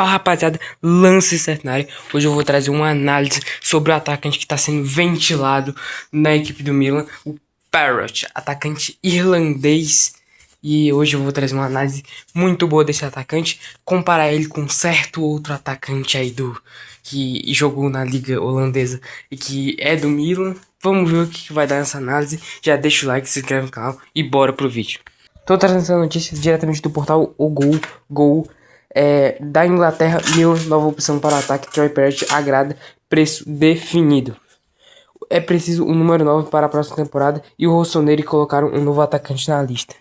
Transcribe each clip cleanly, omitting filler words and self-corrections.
Fala, rapaziada, lance certo na área. Hoje eu vou trazer uma análise sobre o atacante que está sendo ventilado na equipe do Milan, o Parrott, atacante irlandês. E hoje eu vou trazer uma análise muito boa desse atacante, comparar ele com certo outro atacante aí que jogou na liga holandesa e que é do Milan. Vamos ver o que vai dar nessa análise. Já deixa o like, se inscreve no canal e bora pro vídeo. Tô trazendo essa notícia diretamente do portal O Gol. Da Inglaterra, Milan, nova opção para o ataque. Troy Parrott agrada, preço definido. É preciso um número 9 para a próxima temporada e o Rossoneri colocaram um novo atacante na lista.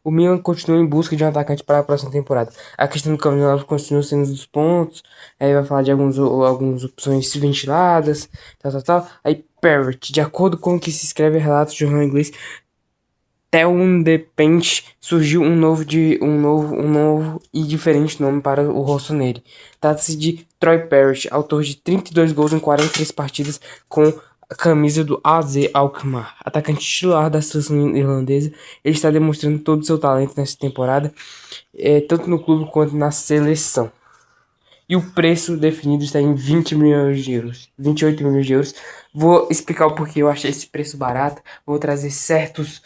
O Milan continua em busca de um atacante para a próxima temporada. A questão do Camilo 9 continua sendo dos pontos. Aí vai falar de algumas opções ventiladas, tal. Aí Parrott, de acordo com o que se escreve em relatos do jornal inglês The Independent, surgiu um novo e diferente nome para o Rossoneri. Trata-se de Troy Parrott, autor de 32 gols em 43 partidas com a camisa do AZ Alkmaar. Atacante titular da seleção irlandesa, ele está demonstrando todo o seu talento nessa temporada, tanto no clube quanto na seleção. E o preço definido está em 20 milhões de euros, 28 milhões de euros. Vou explicar o porquê eu achei esse preço barato. Vou trazer certos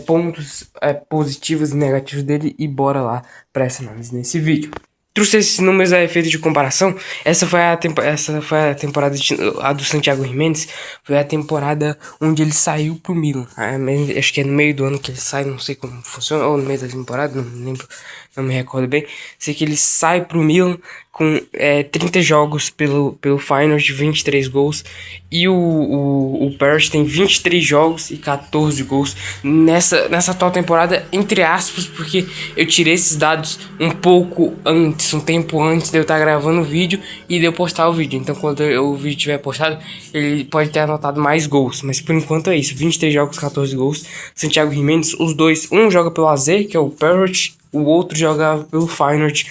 pontos positivos e negativos dele e bora lá para essa análise nesse vídeo. Trouxe esses números a efeito de comparação. Essa foi a temporada a do Santiago Giménez. Foi a temporada onde ele saiu pro Milan. Acho que é no meio do ano que ele sai, não sei como funciona, ou no meio da temporada, não me lembro, não me recordo bem. Sei que ele sai pro Milan com 30 jogos pelo Feyenoord, 23 gols. E o Parrott tem 23 jogos e 14 gols nessa atual temporada, entre aspas, porque eu tirei esses dados um pouco antes, um tempo antes de eu estar gravando o vídeo e de eu postar o vídeo. Então quando o vídeo tiver postado, ele pode ter anotado mais gols, mas por enquanto é isso, 23 jogos, 14 gols. Santiago Giménez, os dois, um joga pelo AZ, que é o Parrott, o outro joga pelo Feyenoord.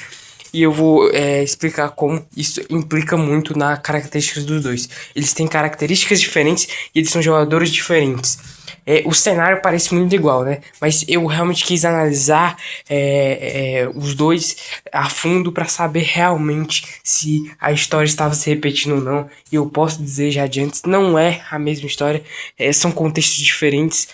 E eu vou explicar como isso implica muito nas características dos dois. Eles têm características diferentes e eles são jogadores diferentes. O cenário parece muito igual, né? Mas eu realmente quis analisar os dois a fundo para saber realmente se a história estava se repetindo ou não. E eu posso dizer já de antes, não é a mesma história, são contextos diferentes.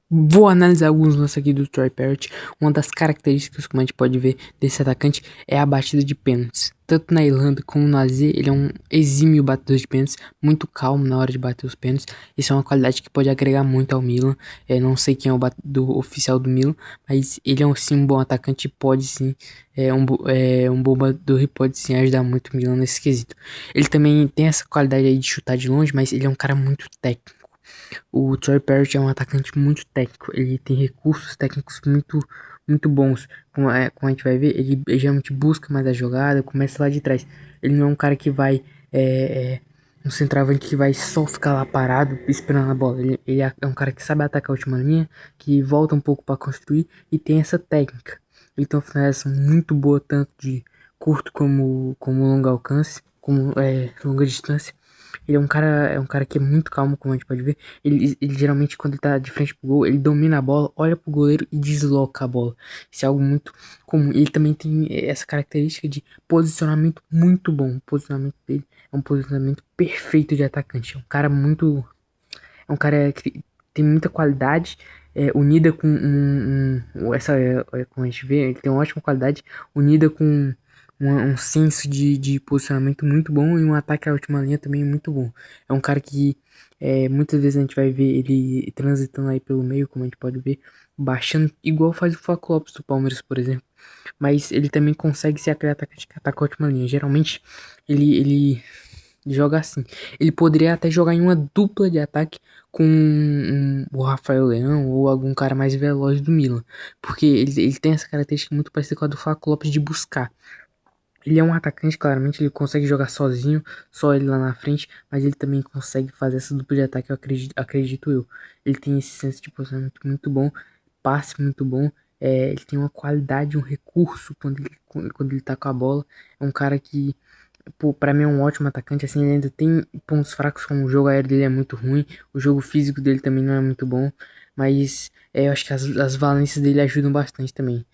Vou analisar alguns lances aqui do Troy Parrott. Uma das características, como a gente pode ver, desse atacante é a batida de pênaltis. Tanto na Irlanda como no AZ, ele é um exímio batedor de pênaltis, muito calmo na hora de bater os pênaltis. Isso é uma qualidade que pode agregar muito ao Milan. Não sei quem é o batedor oficial do Milan, mas ele é sim um bom atacante e pode sim, um bom batedor e pode sim ajudar muito o Milan nesse quesito. Ele também tem essa qualidade aí de chutar de longe, mas ele é um cara muito técnico. O Troy Parrott é um atacante muito técnico, ele tem recursos técnicos muito bons. Como a gente vai ver, ele geralmente busca mais a jogada, começa lá de trás. Ele não é um cara que vai, um centroavante que vai só ficar lá parado esperando a bola. Ele é um cara que sabe atacar a última linha, que volta um pouco para construir e tem essa técnica. Ele tem uma finalização muito boa, tanto de curto como longo alcance, como longa distância. Ele é um cara que é muito calmo, como a gente pode ver. Ele geralmente, quando ele tá de frente pro gol, ele domina a bola, olha pro goleiro e desloca a bola. Isso é algo muito comum. Ele também tem essa característica de posicionamento muito bom. O posicionamento dele é um posicionamento perfeito de atacante. É um cara muito. É um cara que tem muita qualidade. Unida com como a gente vê, ele tem uma ótima qualidade, unida com um senso de posicionamento muito bom e um ataque à última linha também muito bom. É um cara que muitas vezes a gente vai ver ele transitando aí pelo meio, como a gente pode ver, baixando, igual faz o Flaco Lopes do Palmeiras, por exemplo. Mas ele também consegue ser aquele atacante que ataca a última linha. Geralmente ele joga assim. Ele poderia até jogar em uma dupla de ataque com o Rafael Leão ou algum cara mais veloz do Milan. Porque ele tem essa característica muito parecida com a do Flaco Lopes de buscar. Ele é um atacante, claramente, ele consegue jogar sozinho, só ele lá na frente, mas ele também consegue fazer essa dupla de ataque, eu acredito eu. Ele tem esse senso de posicionamento muito bom, passe muito bom, ele tem uma qualidade, um recurso quando ele tá com a bola. É um cara que, pô, pra mim é um ótimo atacante, assim, ele ainda tem pontos fracos, como o jogo aéreo dele é muito ruim, o jogo físico dele também não é muito bom, mas eu acho que as valências dele ajudam bastante também.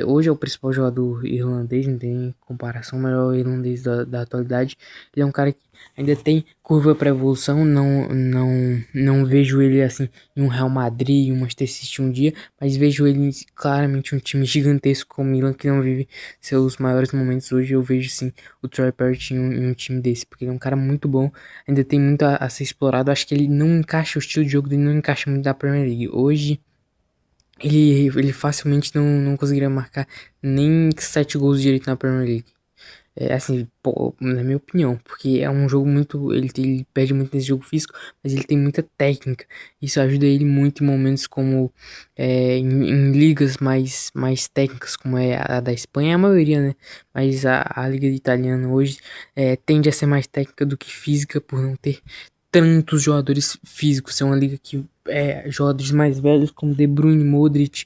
Hoje é o principal jogador irlandês, não tem comparação, o melhor irlandês da atualidade. Ele é um cara que ainda tem curva para evolução, não vejo ele assim em um Real Madrid, um Manchester City um dia, mas vejo ele claramente um time gigantesco como o Milan que não vive seus maiores momentos hoje. Eu vejo sim o Troy Parrott em um time desse, porque ele é um cara muito bom, ainda tem muito a ser explorado. Acho que ele não encaixa, o estilo de jogo dele não encaixa muito na Premier League. Hoje ele facilmente não conseguiria marcar nem 7 gols direito na Premier League. É assim, pô, na minha opinião, porque é um jogo muito. Ele perde muito nesse jogo físico, mas ele tem muita técnica. Isso ajuda ele muito em momentos como em ligas mais técnicas, como é a da Espanha, a maioria, né? Mas a Liga Italiana hoje tende a ser mais técnica do que física, por não ter tantos jogadores físicos. É uma liga que jogadores mais velhos como De Bruyne, Modric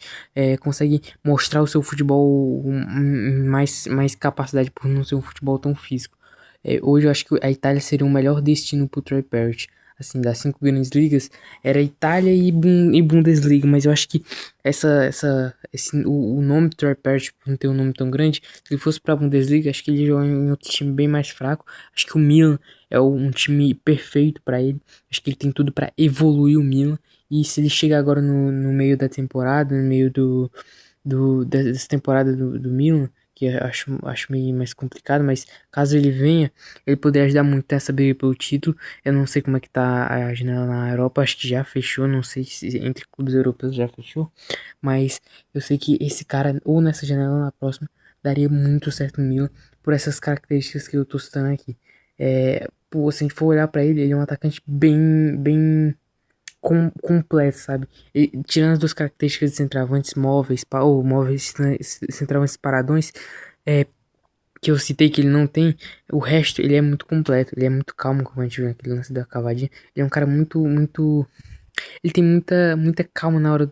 conseguem mostrar o seu futebol mais capacidade por não ser um futebol tão físico. Hoje eu acho que a Itália seria o melhor destino pro Troy Parrott. Assim, das 5 grandes ligas, era Itália e Bundesliga, mas eu acho que o nome Troy Parrott, por não ter um nome tão grande, se ele fosse pra Bundesliga, acho que ele joga em outro time bem mais fraco. Acho que o Milan um time perfeito para ele. Acho que ele tem tudo para evoluir o Milan. E se ele chegar agora no meio da temporada, no meio dessa temporada do Milan, que eu acho meio mais complicado, mas caso ele venha, ele poderia ajudar muito nessa briga pelo título. Eu não sei como é que tá a janela na Europa, acho que já fechou, não sei se entre clubes europeus já fechou, mas eu sei que esse cara, ou nessa janela ou na próxima, daria muito certo no Milan, por essas características que eu tô citando aqui. Pô, se a gente for olhar pra ele, ele é um atacante bem completo, sabe? Tirando as duas características de centroavantes móveis, ou móveis, né, centroavantes paradões, é, que eu citei que ele não tem, o resto ele é muito completo, ele é muito calmo, como a gente viu naquele lance da cavadinha. Ele é um cara muito. Ele tem muita calma na hora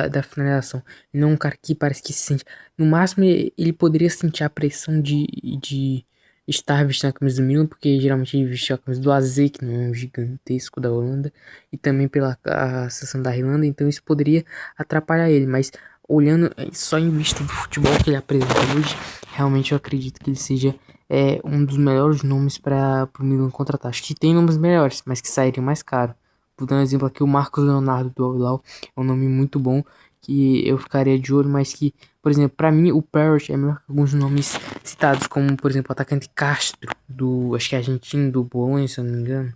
da finalização. Ele não é um cara que parece que se sente. No máximo, ele poderia sentir a pressão de estar vestindo a camisa do Milan, porque geralmente ele vestiu a camisa do AZ, que não é um gigantesco da Holanda, e também pela a seleção da Irlanda, então isso poderia atrapalhar ele. Mas olhando só em vista do futebol que ele apresenta hoje, realmente eu acredito que ele seja um dos melhores nomes para o Milan contratar. Acho que tem nomes melhores, mas que sairiam mais caro. Vou dar um exemplo aqui, o Marcos Leonardo do Al-Hilal é um nome muito bom que eu ficaria de olho, mas que, por exemplo, para mim o Parrott é melhor que alguns nomes citados, como, por exemplo, o atacante Castro, acho que é argentino, do Bolonha, se eu não me engano.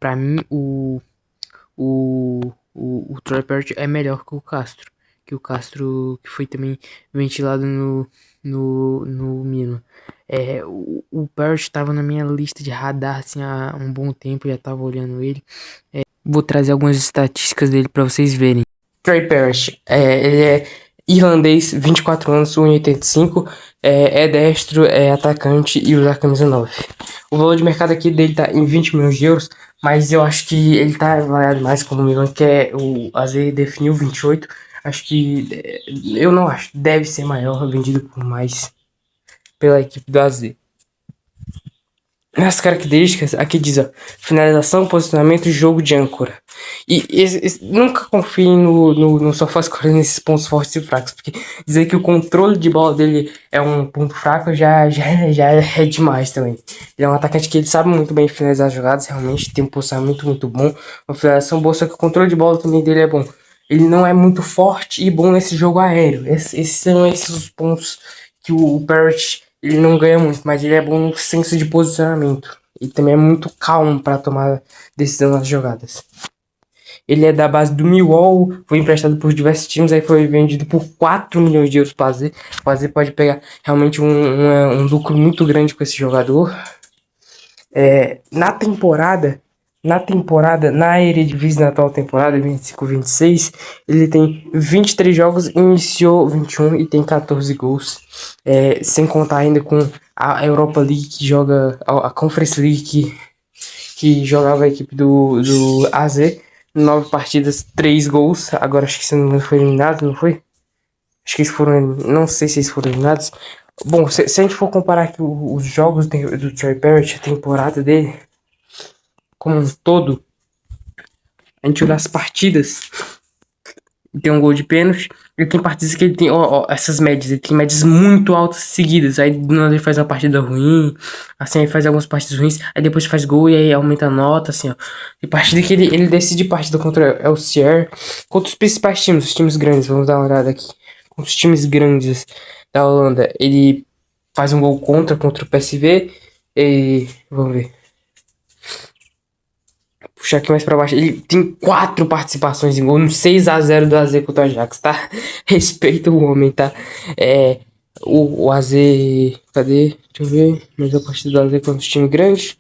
Para mim o Troy Parrott é melhor que o Castro que foi também ventilado no Milan. O Parrott estava na minha lista de radar assim, há um bom tempo, já estava olhando ele. Vou trazer algumas estatísticas dele para vocês verem. Trey Parrish, ele é irlandês, 24 anos, 1,85, é destro, é atacante e usa a camisa 9. O valor de mercado aqui dele tá em 20 milhões de euros, mas eu acho que ele tá avaliado mais como o Milan, que o AZ definiu 28. Acho que, eu não acho, deve ser maior, vendido por mais pela equipe do AZ. Nas características, aqui diz, ó, finalização, posicionamento e jogo de âncora. E nunca confie no SofaScore nesses pontos fortes e fracos, porque dizer que o controle de bola dele é um ponto fraco já é demais também. Ele é um atacante que ele sabe muito bem finalizar as jogadas, realmente tem um posicionamento muito bom, uma finalização boa, só que o controle de bola também dele é bom. Ele não é muito forte e bom nesse jogo aéreo. Esses são esses os pontos que o Parrott ele não ganha muito, mas ele é bom no senso de posicionamento. E também é muito calmo para tomar decisão nas jogadas. Ele é da base do Millwall, foi emprestado por diversos times, aí foi vendido por 4 milhões de euros para o AZ. O AZ pode pegar realmente um lucro muito grande com esse jogador. Na temporada, na Eredivisie, na atual temporada, 25-26, ele tem 23 jogos, iniciou 21 e tem 14 gols. Sem contar ainda com a Europa League, que joga, a Conference League, que jogava a equipe do AZ. 9 partidas, 3 gols. Agora acho que se não foi eliminado, não foi? Acho que eles foram, não sei se eles foram eliminados. Bom, se a gente for comparar aqui os jogos do Troy Parrott, a temporada dele, como um todo, a gente olhar as partidas, tem um gol de pênalti. E tem partidas que ele tem, ó, essas médias. Ele tem médias muito altas seguidas. Aí do nada ele faz uma partida ruim. Assim, aí faz algumas partidas ruins. Aí depois faz gol e aí aumenta a nota, assim, ó. Tem partida que ele decide partida contra o LCR. Contra os principais times, os times grandes. Vamos dar uma olhada aqui. Contra os times grandes da Holanda. Ele faz um gol contra o PSV. E vamos ver. Puxar aqui mais pra baixo. Ele tem 4 participações em gol no 6-0 do AZ contra o Ajax, tá? Respeita o homem, tá? O AZ. Cadê? Deixa eu ver. Mais a partida do AZ contra os times grandes.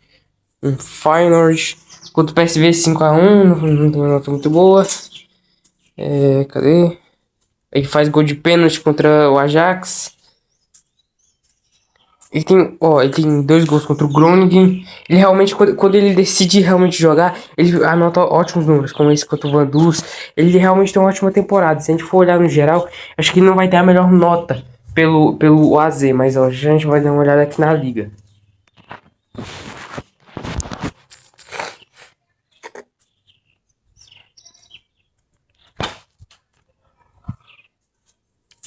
Um Feyenoord. Contra o PSV 5-1. Não tem uma nota muito boa. Cadê? Ele faz gol de pênalti contra o Ajax. Ele tem 2 gols contra o Groningen. Ele realmente, quando ele decide realmente jogar, ele anota ótimos números, como esse contra o Van Dus. Ele realmente tem uma ótima temporada. Se a gente for olhar no geral, acho que ele não vai ter a melhor nota pelo AZ, mas ó, a gente vai dar uma olhada aqui na liga.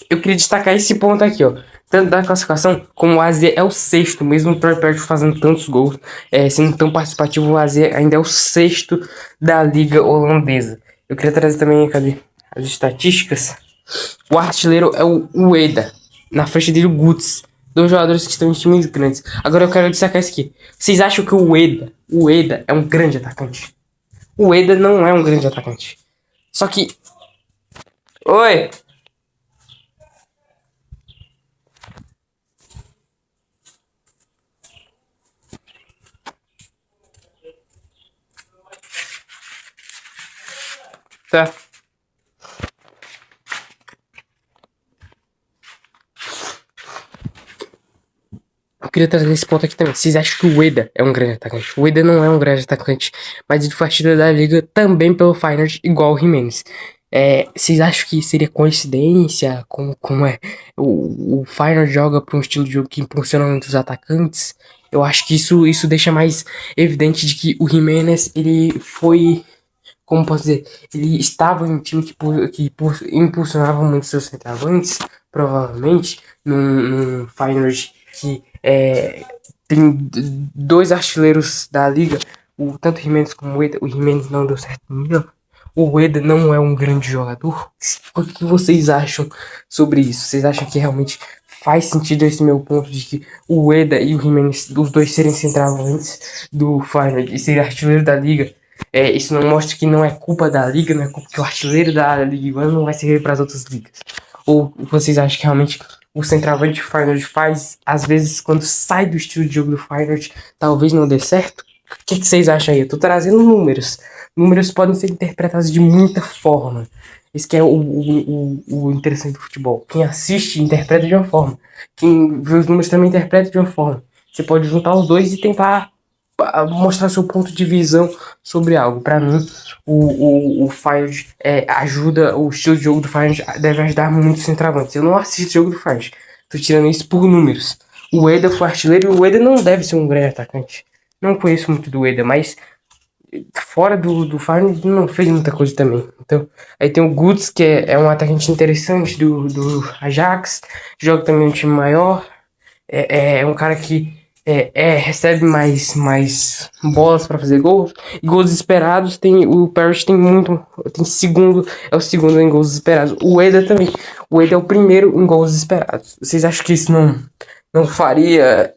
Eu queria destacar esse ponto aqui, ó. Tanto da classificação, como o AZ é o sexto, mesmo o Troy fazendo tantos gols, sendo tão participativo, o AZ ainda é o sexto da liga holandesa. Eu queria trazer também, cadê as estatísticas? O artilheiro é o Ueda, na frente dele o Guts, 2 jogadores que estão em times grandes. Agora eu quero destacar isso aqui. Vocês acham que o Ueda é um grande atacante? O Ueda não é um grande atacante. Só que... Oi! Tá. Eu queria trazer esse ponto aqui também. Vocês acham que o Ueda é um grande atacante? O Ueda não é um grande atacante, mas ele foi artilheiro da liga também pelo Feyenoord, igual o Jimenez. Vocês acham que seria coincidência? Como é? O Feyenoord joga para um estilo de jogo que impulsiona muito os atacantes. Eu acho que isso deixa mais evidente de que o Jimenez, ele foi... Como posso dizer? Ele estava em um time que impulsionava muito seus centroavantes, provavelmente, num Feyenoord que tem 2 artilheiros da liga, tanto o Jimenez como o Ueda. O Jimenez não deu certo no Milan. O Ueda não é um grande jogador. O que vocês acham sobre isso? Vocês acham que realmente faz sentido esse meu ponto de que o Ueda e o Jimenez, os dois serem centroavantes do Feyenoord e serem artilheiro da liga? Isso não mostra que não é culpa da liga, não é culpa que o artilheiro da Liga 1 não vai servir para as outras ligas. Ou vocês acham que realmente o centroavante do Feyenoord faz, às vezes, quando sai do estilo de jogo do Feyenoord, talvez não dê certo? O que vocês acham aí? Eu tô trazendo números. Números podem ser interpretados de muita forma. Isso que é o interessante do futebol. Quem assiste interpreta de uma forma. Quem vê os números também interpreta de uma forma. Você pode juntar os dois e tentar mostrar seu ponto de visão sobre algo. Para mim, o Feyenoord ajuda, o estilo de jogo do Feyenoord deve ajudar muito os centroavantes. Eu não assisto o jogo do Feyenoord, tô tirando isso por números. O Ueda foi artilheiro e o Ueda não deve ser um grande atacante. Não conheço muito do Ueda, mas fora do Feyenoord não fez muita coisa também. Então, aí tem o Guts, que é um atacante interessante do Ajax, joga também um time maior, é um cara que recebe mais bolas para fazer gols. E gols esperados, o Parrott tem segundo, é o segundo em gols esperados. O Ueda também. O Ueda é o primeiro em gols esperados. Vocês acham que isso não faria,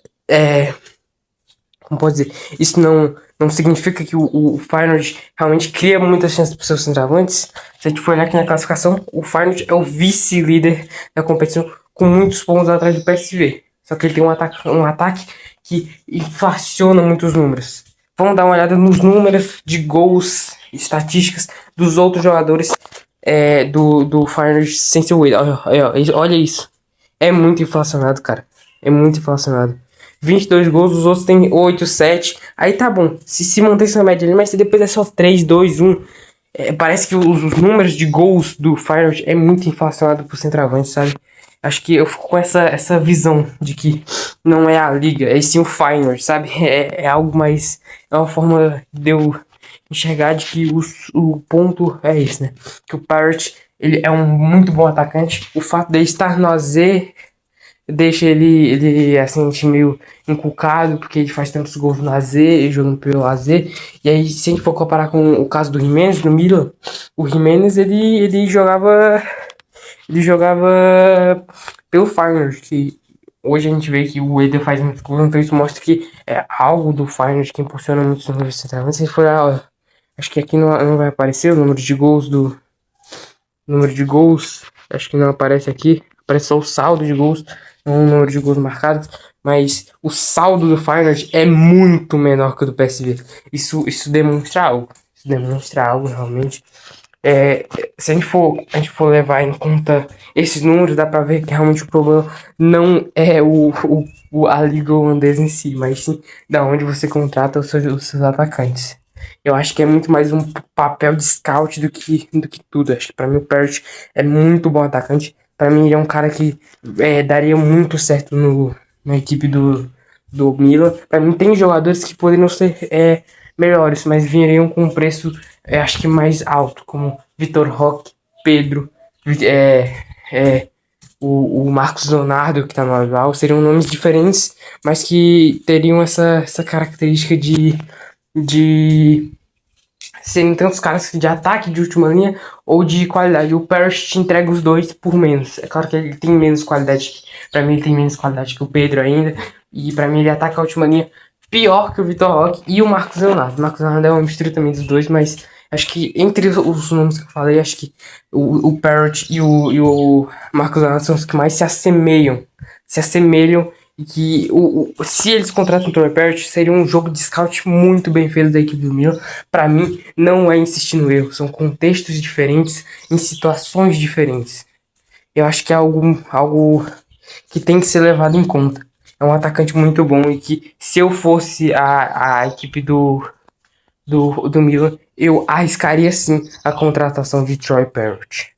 como pode dizer, isso não significa que o Feyenoord realmente cria muitas chances para os seus centroavantes? Se a gente for olhar aqui na classificação, o Feyenoord é o vice-líder da competição com muitos pontos atrás do PSV. Só que ele tem um ataque que inflaciona muitos números. Vamos dar uma olhada nos números de gols, estatísticas dos outros jogadores do Feyenoord sem ser o Ueda. Olha isso. É muito inflacionado, cara. É muito inflacionado. 22 gols, os outros tem 8, 7. Aí tá bom. Se manter essa média ali, mas se depois é só 3, 2, 1. Parece que os números de gols do Feyenoord é muito inflacionado pro centroavante, sabe? Acho que eu fico com essa visão de que não é a liga, é sim o Feyenoord, sabe? É algo mais... É uma forma de eu enxergar de que o ponto é esse, né? Que o Parrott Ele é um muito bom atacante. O fato dele estar no AZ deixa ele assim, meio encucado, porque ele faz tantos gols no AZ, jogando pelo AZ. E aí, se a gente for comparar com o caso do Gimenez no Milan, o Gimenez ele jogava. Ele jogava pelo Feyenoord, que hoje a gente vê que o Eder faz muitos gols, então isso mostra que é algo do Feyenoord que impulsiona muito os números centrais. Se for, acho que aqui não vai aparecer o número de gols número de gols, acho que não aparece aqui, aparece só o saldo de gols, não o número de gols marcados, mas o saldo do Feyenoord é muito menor que o do PSV. Isso demonstra algo, isso demonstra algo realmente. É, se a gente for levar em conta esses números, dá pra ver que realmente o problema não é a liga holandesa em si, mas sim da onde você contrata os seus atacantes. Eu acho que é muito mais um papel de scout do que tudo. Acho que pra mim o Perry é muito bom atacante. Pra mim ele é um cara que daria muito certo na equipe do Milan. Pra mim tem jogadores que poderiam ser melhores, mas viriam com um preço acho que mais alto, como Vitor Roque, Pedro, é, o Marcos Leonardo, que tá no Aval, seriam nomes diferentes, mas que teriam essa característica de serem tantos caras de ataque de última linha ou de qualidade. O Parrish te entrega os dois por menos. É claro que ele tem menos qualidade. Pra mim, ele tem menos qualidade que o Pedro ainda. E pra mim, ele ataca a última linha pior que o Vitor Roque e o Marcos Leonardo. O Marcos Leonardo é uma mistura também dos dois, mas acho que entre os nomes que eu falei, acho que o Parrot e o Marcos Leonardo são os que mais se assemelham. Se assemelham e que se eles contratam o Troy Parrott, seria um jogo de scout muito bem feito da equipe do Milan. Para mim, não é insistir no erro, são contextos diferentes, em situações diferentes. Eu acho que é algo que tem que ser levado em conta. É um atacante muito bom e que, se eu fosse a equipe do Milan, eu arriscaria sim a contratação de Troy Parrott.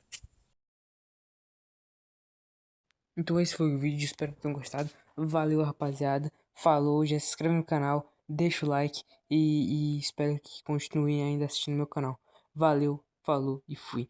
Então esse foi o vídeo, espero que tenham gostado. Valeu, rapaziada. Falou, já se inscreve no canal, deixa o like e espero que continuem ainda assistindo meu canal. Valeu, falou e fui.